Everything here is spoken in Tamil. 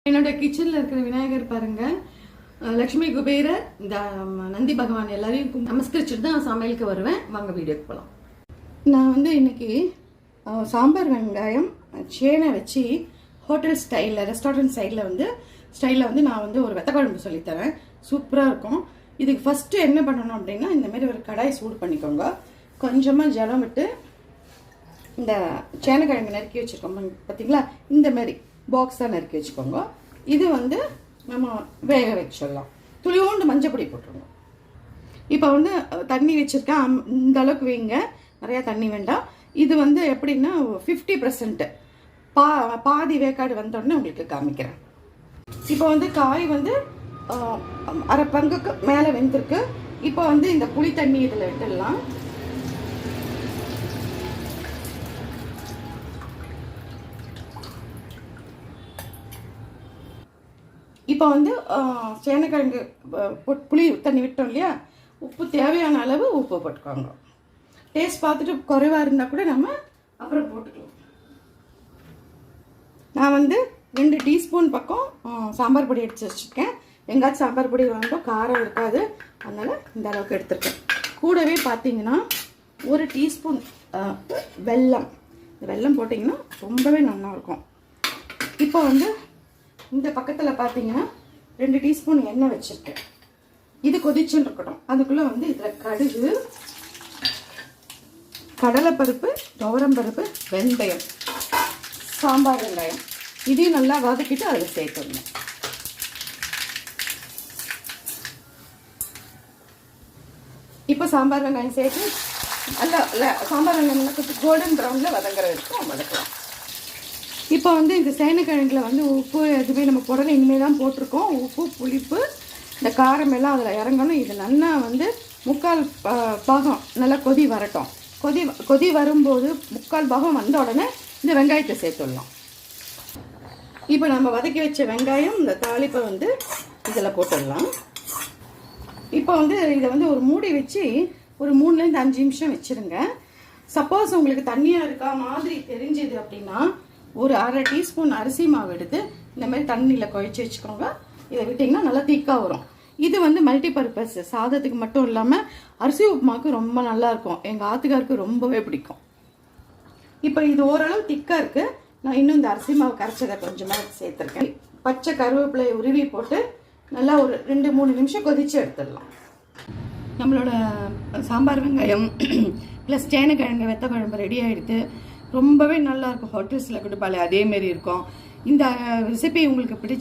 என்னோட கிச்சன்ல இருக்கிற விநாயகர் பாருங்க, லட்சுமி குபேரர், இந்த நந்தி பகவான் எல்லாரையும் நமஸ்கரிச்சுட்டு தான் சமையலுக்கு வருவேன். வாங்க வீடியோக்கு போகலாம். நான் வந்து இன்னைக்கு சாம்பார் வெங்காயம் சேனை வச்சு ஹோட்டல் ஸ்டைலில், ரெஸ்டாரண்ட் ஸ்டைலில் வந்து நான் வந்து ஒரு வெத்த குழம்பு சொல்லித்தரேன். சூப்பராக இருக்கும். இதுக்கு ஃபஸ்ட்டு என்ன பண்ணணும் அப்படின்னா, இந்தமாரி ஒரு கடாய் சூடு பண்ணிக்கோங்க. கொஞ்சமாக ஜலம் விட்டு இந்த சேனைக்கிழங்கு நறுக்கி வச்சுருக்கோம் பார்த்தீங்களா, இந்தமாரி பாக்ஸ் தான் நறுக்கி வச்சுக்கோங்க. இது வந்து நம்ம வேக வச்சிடலாம். துளியோண்டு மஞ்சப்பொடி போட்டுருங்க. இப்போ வந்து தண்ணி வச்சுருக்கேன், இந்த அளவுக்கு வைங்க, நிறையா தண்ணி வேண்டாம். இது வந்து எப்படின்னா 50% பாதி வேக்காடு வந்தோடனே உங்களுக்கு காமிக்கிறேன். இப்போ வந்து காய் வந்து அரை பங்குக்கு மேலே வெந்திருக்கு. இப்போ வந்து இந்த புளி தண்ணி இதில் விட்டுடலாம். இப்போ வந்து சேனைக்கிழங்கு புளி தண்ணி விட்டோம் இல்லையா, உப்பு தேவையான அளவு உப்பு போட்டுக்கோங்க. டேஸ்ட் பார்த்துட்டு குறைவாக இருந்தால் கூட நம்ம அப்புறம் போட்டுக்கலாம். நான் வந்து 2 டீஸ்பூன் பக்கம் சாம்பார் பொடி எடுத்து வச்சுருக்கேன். எங்காச்சும் சாம்பார் பொடி வாங்கும் காரம் இருக்காது, அதனால் இந்த அளவுக்கு எடுத்துருக்கேன். கூடவே பார்த்தீங்கன்னா 1 டீஸ்பூன் வெல்லம். இந்த வெல்லம் போட்டிங்கன்னா ரொம்பவே நல்லாயிருக்கும். இப்போ வந்து இந்த பக்கத்தில் பார்த்தீங்கன்னா 2 டீஸ்பூன் எண்ணெய் வச்சுருக்கேன். இது கொதிச்சுன்னு இருக்கட்டும். அதுக்குள்ளே வந்து இதில் கடுகு, கடலைப்பருப்பு, துவரம்பருப்பு, வெந்தயம், சாம்பார் வெங்காயம் இதையும் நல்லா வதக்கிட்டு அதில் சேர்த்துடணும். இப்போ சாம்பார் வெங்காயம் சேர்த்து நல்லா சாம்பார் வெங்காயம் நல்லா கொஞ்சம் கோல்டன் ப்ரௌனில் வதங்குற வரைக்கும் வதக்கலாம். இப்போ வந்து இந்த சேனைக்கிழங்குல வந்து உப்பு எதுவுமே நம்ம புடலை இனிமேல் தான் போட்டிருக்கோம். உப்பு, புளிப்பு, இந்த காரம் எல்லாம் அதில் இறங்கணும். இது நல்லா வந்து 3/4 பாகம் நல்லா கொதி வரட்டும். கொதி வரும்போது 3/4 பாகம் வந்த உடனே இந்த வெங்காயத்தை சேர்த்துடலாம். இப்போ நம்ம வதக்கி வச்ச வெங்காயம், இந்த தாளிப்பை வந்து இதில் போட்டுடலாம். இப்போ வந்து இதை வந்து ஒரு மூடி வச்சு ஒரு 3லேருந்து 5 நிமிஷம் வச்சுருங்க. சப்போஸ் உங்களுக்கு தண்ணியாக இருக்கா மாதிரி தெரிஞ்சது அப்படின்னா ஒரு அரை டீஸ்பூன் அரிசி மாவு எடுத்து இந்த மாதிரி தண்ணியில் குழைச்சி வச்சுக்கோங்க. இதை விட்டிங்கன்னா நல்லா திக்காக வரும். இது வந்து மல்டி பர்பஸ், சாதத்துக்கு மட்டும் இல்லாமல் அரிசி உப்புமாவுக்கு ரொம்ப நல்லாயிருக்கும். எங்கள் ஆத்துக்காருக்கு ரொம்பவே பிடிக்கும். இப்போ இது ஓரளவு திக்காக இருக்குது. நான் இன்னும் இந்த அரிசி மாவு கரைச்சதை கொஞ்சமாக சேர்த்துருக்கேன். பச்சை கருவேப்பிலை உருவி போட்டு நல்லா ஒரு 2-3 நிமிஷம் கொதித்து எடுத்துடலாம். நம்மளோட சாம்பார் வெங்காயம் ப்ளஸ் சேனைக்கிழங்கு வெத்த குழம்பு ரெடி ஆகிடுது. ரொம்பவே நல்லாயிருக்கும். ஹோட்டல்ஸில் கொடுப்பாலே அதேமாரி இருக்கும். இந்த ரெசிபி உங்களுக்கு பிடிச்சி